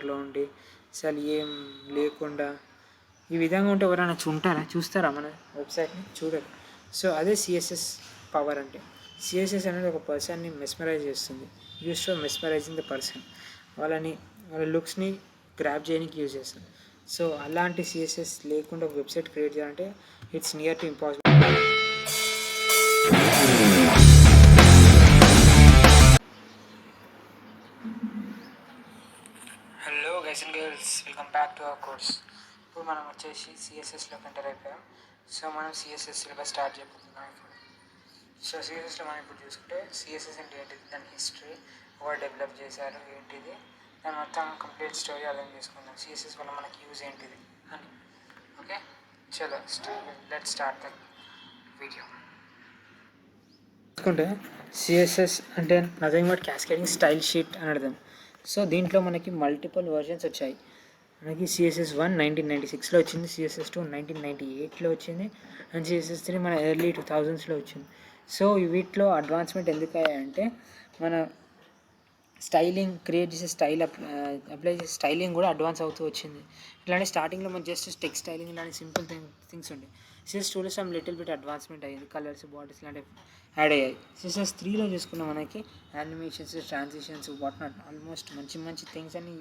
లో ఉండి అసలు ఏం లేకుండా ఈ విధంగా ఉంటే ఎవరైనా చూస్తారా మన వెబ్సైట్ని? చూడరు. సో అదే సిఎస్ఎస్ పవర్ అంటే. సిఎస్ఎస్ అనేది ఒక పర్సన్ని మెస్మరైజ్ చేస్తుంది. Use to mesmerising the person. వాళ్ళ లుక్స్ని గ్రాప్ చేయడానికి యూజ్ చేస్తుంది. సో అలాంటి సిఎస్ఎస్ లేకుండా ఒక వెబ్సైట్ క్రియేట్ చేయాలంటే it's near to impossible. Hello guys and girls, welcome back to our course. ఇప్పుడు మనం వచ్చేసి సిఎస్ఎస్లోకి ఎంటర్ అయిపోయాం. సో మనం సిఎస్ఎస్ సిలబస్ స్టార్ట్ చేయబోతున్నాం ఇప్పుడు. సో సిఎస్ఎస్లో మనం ఇప్పుడు చూసుకుంటే సిఎస్ఎస్ అంటే ఏంటిది, దాని హిస్టరీ, ఎవరు డెవలప్ చేశారు, ఏంటిది, దాని మొత్తం కంప్లీట్ స్టోరీ అర్థం చేసుకుందాం. సిఎస్ఎస్ వల్ల మనకి యూజ్ ఏంటిది అని. ఓకే, చలో లెట్స్ స్టార్ట్ ద వీడియో. చూసుకుంటే సిఎస్ఎస్ అంటే nothing but cascading style sheet అని అర్థం. సో దీంట్లో మనకి మల్టిపుల్ వర్జన్స్ వచ్చాయి. మనకి సిఎస్ఎస్ 1 1996లో వచ్చింది, సిఎస్ఎస్ 2 1998లో వచ్చింది, అండ్ సిఎస్ఎస్ 3 మన ఎర్లీ 2000స్లో వచ్చింది. సో వీటిలో అడ్వాన్స్మెంట్ ఎందుకు అయ్యాయంటే మన స్టైలింగ్ క్రియేట్ చేసే అప్లై చేసే స్టైలింగ్ కూడా అడ్వాన్స్ అవుతూ వచ్చింది. ఇట్లాంటి స్టార్టింగ్లో మన జస్ట్ టెక్స్ట్ స్టైలింగ్ ఇలాంటి సింపుల్ థింగ్స్ ఉండే. సిఎస్ 2లో సమ్ లిటిల్ బిట్ అడ్వాన్స్మెంట్ అయ్యింది, కలర్స్, బాడీస్ ఇలాంటివి యాడ్ అయ్యాయి. సిఎస్ఎస్ 3లో చూసుకున్న మనకి animations, transitions, what not almost మంచి థింగ్స్ అన్ని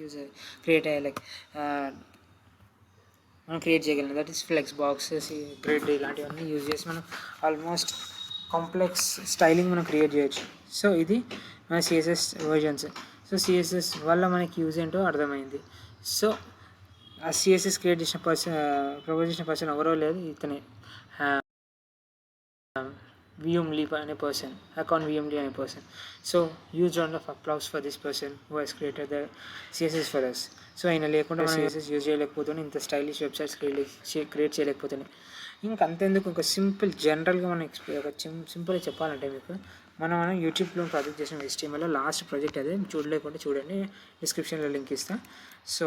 క్రియేట్ అయ్యాయి. లైక్ మనం క్రియేట్ చేయగలం, that is flex boxes, grid ఇలాంటివన్నీ యూజ్ చేసి మనం ఆల్మోస్ట్ కాంప్లెక్స్ స్టైలింగ్ మనం క్రియేట్ చేయొచ్చు. సో ఇది మన సిఎస్ఎస్ వర్జన్స్. సో సిఎస్ఎస్ వల్ల మనకి యూజ్ ఏంటో అర్థమైంది. సో ఆ సిఎస్ఎస్ క్రియేట్ చేసిన ప్రపోజ్ చేసిన పర్సన్ ఎవరో లేదు, ఇతనే విఎం లీ అనే పర్సన్, అకౌంట్ విఎం లీ అనే person. So huge round of applause for this person who he's created the CSS for us. So ఆయన లేకుండా సిఎస్ఎస్ యూజ్ చేయలేకపోతున్నాం, ఇంత స్టైలిష్ వెబ్సైట్స్ క్రియేట్ చేయలేకపోతున్నాయి. ఇంకంతెందుకు, ఒక సింపుల్ జనరల్గా మనం ఒక సింపుల్గా చెప్పాలంటే మీకు మనం యూట్యూబ్లో ప్రాజెక్ట్ చేసిన HTML లాస్ట్ ప్రాజెక్ట్ అదే, చూడలేకుంటే చూడండి, డిస్క్రిప్షన్లో లింక్ ఇస్తాను. సో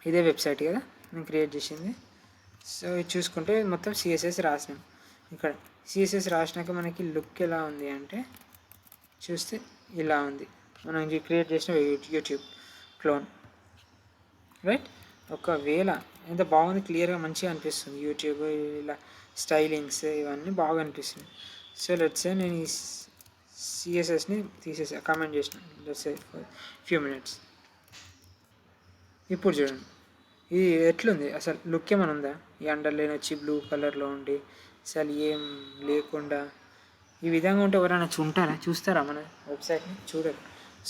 ఇదే వెబ్సైట్ కదా నేను క్రియేట్ చేసింది. సో ఇది చూసుకుంటే మొత్తం సిఎస్ఎస్ రాసినాం. ఇక్కడ సిఎస్ఎస్ రాసినాక మనకి లుక్ ఎలా ఉంది అంటే చూస్తే ఇలా ఉంది. మనం ఇది క్రియేట్ చేసిన యూట్యూబ్ క్లోన్, రైట్? ఒకవేళ ఎంత బాగుంది, క్లియర్గా మంచిగా అనిపిస్తుంది. యూట్యూబ్ ఇలా స్టైలింగ్స్ ఇవన్నీ బాగా అనిపిస్తుంది. సో లెట్స్ సే నేను ఈ సిఎస్ఎస్ని కామెంట్ చేసిన, let's say for few minutes. ఇప్పుడు చూడండి ఇది ఎట్లుంది, అసలు లుక్ ఏమైనా ఉందా? ఈ అండర్లైన్ వచ్చి బ్లూ కలర్లో ఉండి అసలు ఏం లేకుండా ఈ విధంగా ఉంటే ఎవరైనా చూస్తారా మన వెబ్సైట్ని? చూడరు.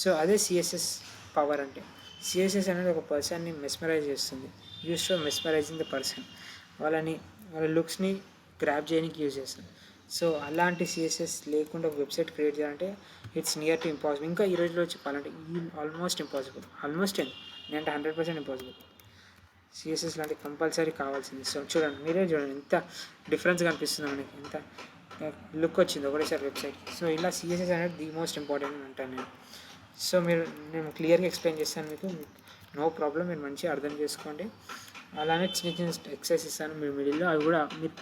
సో అదే సిఎస్ఎస్ పవర్ అంటే. సిఎస్ఎస్ అనేది ఒక పర్సన్ని మెస్మరైజ్ చేస్తుంది. Use to mesmerising the person. వాళ్ళ లుక్స్ని గ్రాప్ చేయడానికి యూజ్ చేస్తుంది. సో అలాంటి సిఎస్ఎస్ లేకుండా ఒక వెబ్సైట్ క్రియేట్ చేయాలంటే ఇట్స్ నియర్ టు ఇంపాసిబుల్. ఇంకా ఈ రోజులో చెప్పాలంటే ఆల్మోస్ట్ ఇంపాసిబుల్. ఆల్మోస్ట్ నేను 100% ఇంపాసిబుల్. సిఎస్ఎస్ లాంటి కంపల్సరీ కావాల్సింది. సో చూడండి, మీరే చూడండి ఎంత డిఫరెన్స్ కనిపిస్తుంది మనకి, ఎంత లుక్ వచ్చింది ఒకటేసారి వెబ్సైట్కి. సో ఇలా సిఎస్ఎస్ అనేది ది మోస్ట్ ఇంపార్టెంట్ అని అంటాను నేను. సో నేను క్లియర్గా ఎక్స్ప్లెయిన్ చేస్తాను మీకు, నో ప్రాబ్లం, మీరు మంచిగా అర్థం చేసుకోండి. అలానే చిన్న ఎక్సర్సైజ్ ఇస్తాను మీరు మిడిల్లో, అవి కూడా మీరు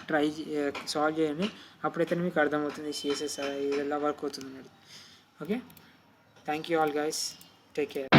సాల్వ్ చేయండి. అప్పుడైతే మీకు అర్థమవుతుంది సిఎస్ఎస్ ఎలా వర్క్ అవుతుంది అనేది. Okay, thank you all guys, take care.